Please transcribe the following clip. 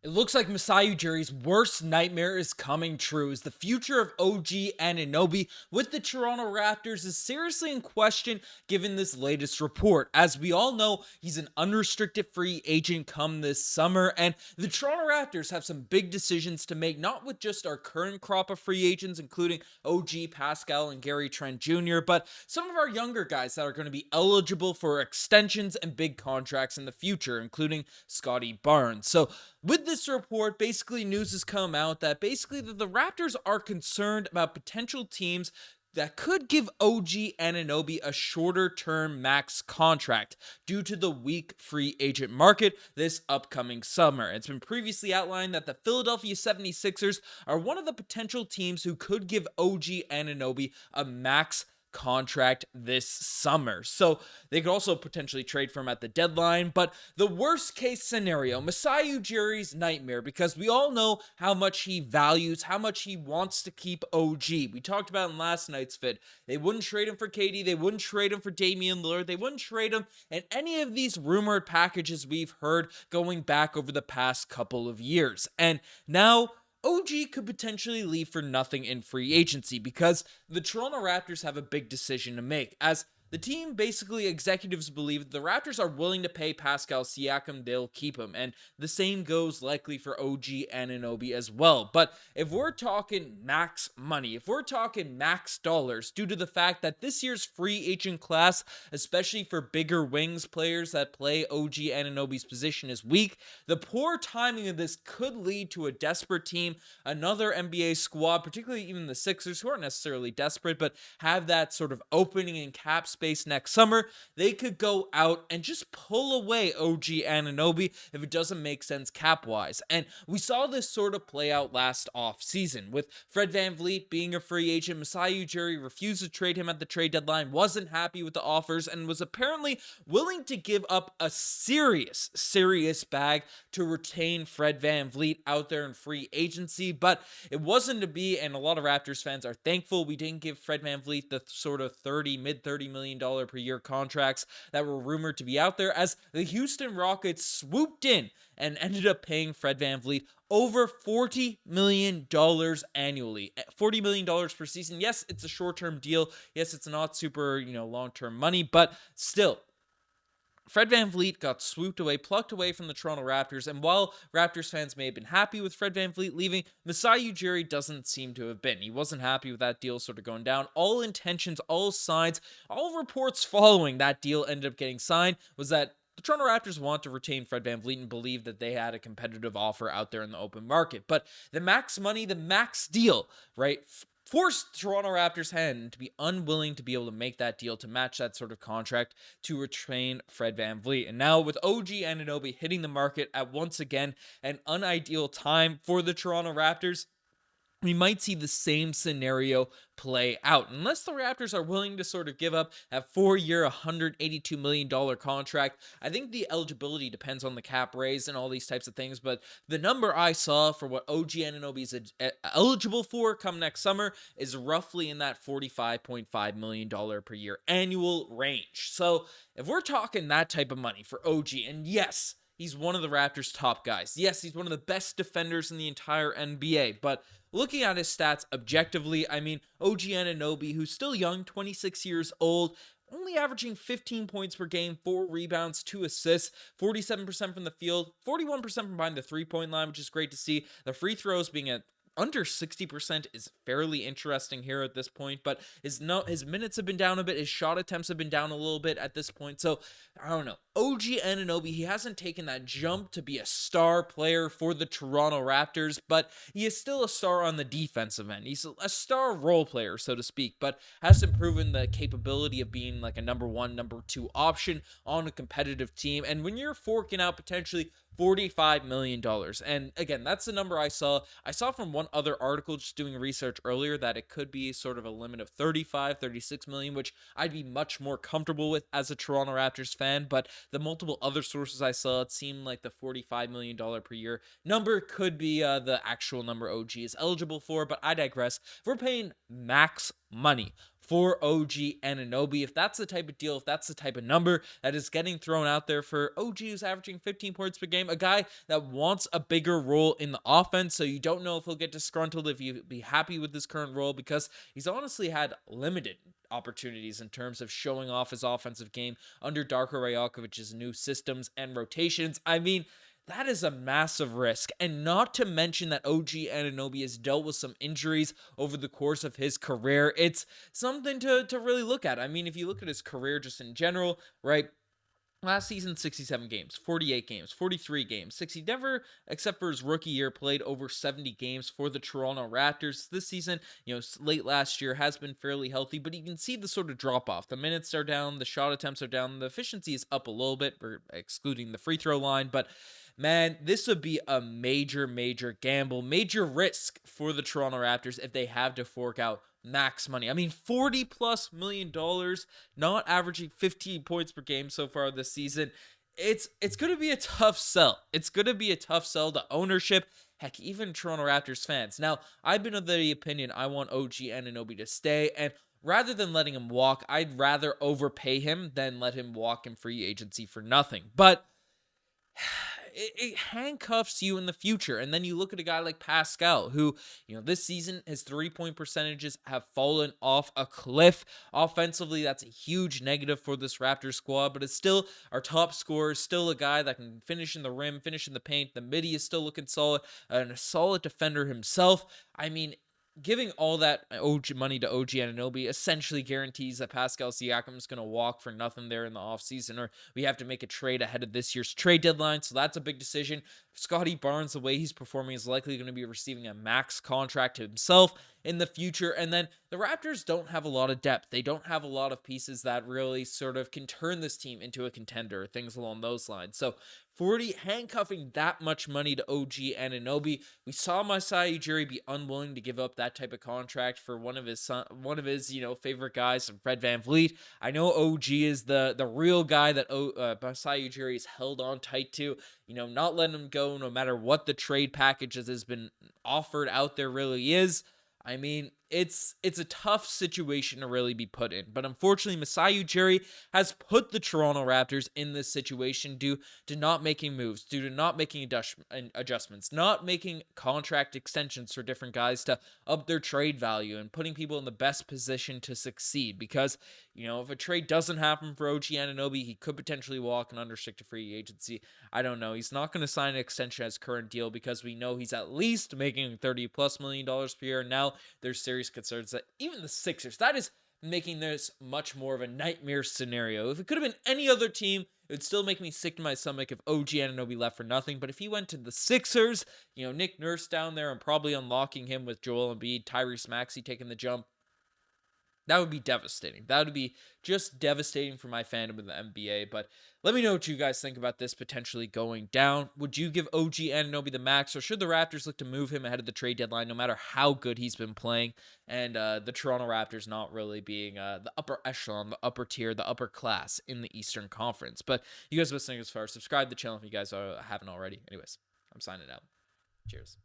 It looks like Masai Ujiri's worst nightmare is coming true as the future of OG Anunoby with the Toronto Raptors is seriously in question given this latest report. As we all know, he's an unrestricted free agent come this summer, and the Toronto Raptors have some big decisions to make, not with just our current crop of free agents, including OG, Pascal, and Gary Trent Jr., but some of our younger guys that are going to be eligible for extensions and big contracts in the future, including Scotty Barnes. So with this report, basically news has come out that the Raptors are concerned about potential teams that could give OG Anunoby a shorter term max contract due to the weak free agent market this upcoming summer. It's been previously outlined that the Philadelphia 76ers are one of the potential teams who could give OG Anunoby a max contract this summer. So they could also potentially trade for him at the deadline. But the worst case scenario, Masai Ujiri's nightmare, because we all know how much he values, how much he wants to keep OG. We talked about in last night's vid. They wouldn't trade him for KD. They wouldn't trade him for Damian Lillard. They wouldn't trade him in any of these rumored packages we've heard going back over the past couple of years. And now OG could potentially leave for nothing in free agency because the Toronto Raptors have a big decision to make. As the team, basically executives believe the Raptors are willing to pay Pascal Siakam, they'll keep him. And the same goes likely for OG Anunoby as well. But if we're talking max money, if we're talking max dollars, due to the fact that this year's free agent class, especially for bigger wings players that play OG Anunoby's position, is weak, the poor timing of this could lead to a desperate team, another NBA squad, particularly even the Sixers, who aren't necessarily desperate, but have that sort of opening in cap space next summer. They could go out and just pull away OG Anunoby if it doesn't make sense cap-wise. And we saw this sort of play out last off-season, with Fred VanVleet being a free agent. Masai Ujiri refused to trade him at the trade deadline, wasn't happy with the offers, and was apparently willing to give up a serious bag to retain Fred VanVleet out there in free agency, but it wasn't to be, and a lot of Raptors fans are thankful we didn't give Fred VanVleet the sort of mid $30 million per year contracts that were rumored to be out there, as the Houston Rockets swooped in and ended up paying Fred VanVleet over $40 million annually. $40 million per season. Yes, it's a short-term deal. Yes, it's not super, long-term money, but still, Fred VanVleet got swooped away, plucked away from the Toronto Raptors, and while Raptors fans may have been happy with Fred VanVleet leaving, Masai Ujiri doesn't seem to have been. He wasn't happy with that deal sort of going down. All intentions, all signs, all reports following that deal ended up getting signed was that the Toronto Raptors want to retain Fred VanVleet and believe that they had a competitive offer out there in the open market. But the max money, the max deal, right, forced Toronto Raptors' hand to be unwilling to be able to make that deal to match that sort of contract to retain Fred VanVleet. And now with OG Anunoby hitting the market at once again an unideal time for the Toronto Raptors, we might see the same scenario play out. Unless the Raptors are willing to sort of give up that 4-year, $182 million contract, I think the eligibility depends on the cap raise and all these types of things, but the number I saw for what OG Anunoby is eligible for come next summer is roughly in that $45.5 million per year annual range. So if we're talking that type of money for OG, and yes, he's one of the Raptors' top guys. Yes, he's one of the best defenders in the entire NBA, but looking at his stats objectively, I mean, OG Anunoby, who's still young, 26 years old, only averaging 15 points per game, 4 rebounds, 2 assists, 47% from the field, 41% from behind the three-point line, which is great to see. The free throws being at under 60% is fairly interesting here at this point, but his minutes have been down a bit. His shot attempts have been down a little bit at this point. So I don't know. OG Anunoby, he hasn't taken that jump to be a star player for the Toronto Raptors, but he is still a star on the defensive end. He's a star role player, so to speak, but hasn't proven the capability of being like a number 1, number 2 option on a competitive team. And when you're forking out potentially $45 million. And again, that's the number I saw. I saw from one other article just doing research earlier that it could be sort of a limit of 35, 36 million, which I'd be much more comfortable with as a Toronto Raptors fan. But the multiple other sources I saw, it seemed like the $45 million per year number could be the actual number OG is eligible for. But I digress. If we're paying max money for OG Anunoby. If that's the type of deal, if that's the type of number that is getting thrown out there for OG, who's averaging 15 points per game, a guy that wants a bigger role in the offense, so you don't know if he'll get disgruntled, if he'll be happy with his current role, because he's honestly had limited opportunities in terms of showing off his offensive game under Darko Rajakovic's new systems and rotations. I mean, that is a massive risk. And not to mention that OG Anunoby has dealt with some injuries over the course of his career. It's something to really look at. I mean, if you look at his career just in general, right? Last season, 67 games, 48 games, 43 games. 60 never, except for his rookie year, played over 70 games for the Toronto Raptors. This season, late last year has been fairly healthy, but you can see the sort of drop off. The minutes are down, the shot attempts are down, the efficiency is up a little bit, excluding the free throw line, but man, this would be a major, major gamble, major risk for the Toronto Raptors if they have to fork out max money. I mean, $40+ million, not averaging 15 points per game so far this season. It's going to be a tough sell. It's going to be a tough sell to ownership, heck, even Toronto Raptors fans. Now, I've been of the opinion I want OG Anunoby to stay, and rather than letting him walk, I'd rather overpay him than let him walk in free agency for nothing. But it handcuffs you in the future. And then you look at a guy like Pascal, who, this season, his 3-point percentages have fallen off a cliff. Offensively, that's a huge negative for this Raptors squad, but it's still our top scorer, still a guy that can finish in the rim, finish in the paint. The midi is still looking solid, and a solid defender himself. I mean, giving all that money to OG Anunoby essentially guarantees that Pascal Siakam is going to walk for nothing there in the offseason, or we have to make a trade ahead of this year's trade deadline. So that's a big decision. Scotty Barnes, the way he's performing, is likely going to be receiving a max contract himself in the future. And then the Raptors don't have a lot of depth. They don't have a lot of pieces that really sort of can turn this team into a contender, things along those lines. So 40 handcuffing that much money to OG Anunoby. We saw Masai Ujiri be unwilling to give up that type of contract for one of his favorite guys, Fred VanVleet. I know OG is the real guy that Masai Ujiri is held on tight to. Not letting him go no matter what the trade packages has been offered out there really is. I mean, it's a tough situation to really be put in. But unfortunately, Masai Ujiri has put the Toronto Raptors in this situation due to not making moves, due to not making adjustments, not making contract extensions for different guys to up their trade value and putting people in the best position to succeed. Because, if a trade doesn't happen for OG Anunoby, he could potentially walk an unrestricted free agency. I don't know. He's not going to sign an extension as current deal because we know he's at least making $30+ million per year. Now, there's serious concerns that even the Sixers, that is making this much more of a nightmare scenario. If it could have been any other team, it would still make me sick to my stomach if OG Anunoby left for nothing. But if he went to the Sixers, Nick Nurse down there and probably unlocking him with Joel Embiid, Tyrese Maxey taking the jump, that would be devastating. That would be just devastating for my fandom of the NBA. But let me know what you guys think about this potentially going down. Would you give OG Anunoby the max, or should the Raptors look to move him ahead of the trade deadline, no matter how good he's been playing? And the Toronto Raptors not really being the upper echelon, the upper tier, the upper class in the Eastern Conference. But you guys listening as far, subscribe to the channel if you guys haven't already. Anyways, I'm signing out. Cheers.